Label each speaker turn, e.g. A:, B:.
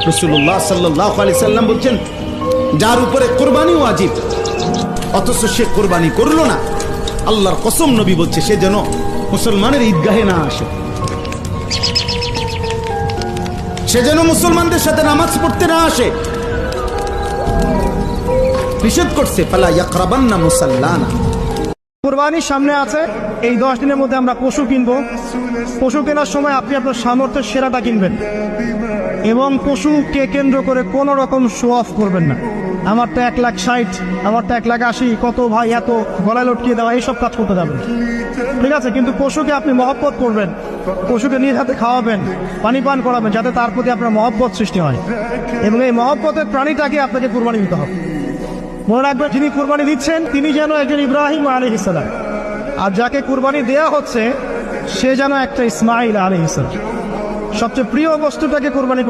A: রাসূলুল্লাহ সাল্লাল্লাহু আলাইহি সাল্লাম বলছেন, যার উপরে কুরবানি ওয়াজিব অথচ সে কুরবানি করলো না, আল্লাহর কসম নবী বলছে সে যেন মুসলমানের ঈদগাহে না আসে, সে যেন মুসলমানদের সাথে নামাজ পড়তে না আসে। নিষেধ করছে, ফালা ইয়াকরাবান্না মুসাল্লানা।
B: কুরবানির সামনে আছে, এই 10 দিনের মধ্যে আমরা পশু কিনবো। পশু কেনার সময় আপনি আপনার সামর্থ্যের সেরাটা কিনবেন এবং পশুকে কেন্দ্র করে কোনো রকম শো অফ করবেন না। আমারটা 1,60,000, আমারটা 1,80,000, কত ভাই এত গলায় লটকিয়ে দেওয়া, এইসব কাজ করতে যাবেন, ঠিক আছে? কিন্তু পশুকে আপনি মহব্বত করবেন, পশুকে নিজ হাতে খাওয়াবেন, পানি পান করাবেন, যাতে তার প্রতি আপনার মহব্বত সৃষ্টি হয় এবং এই মহব্বতের প্রাণীটাকে আপনাকে কুরবানি দিতে হবে। মনে রাখবেন, যিনি কুরবানি দিচ্ছেন তিনি যেন একজন ইব্রাহিম আলাইহিস সালাম, আর যাকে কুরবানি দেয়া হচ্ছে সে যেন একটা ইসমাইল আলাইহিস সালাম। সবচেয়ে প্রিয় বস্তুটাকে কুরবানি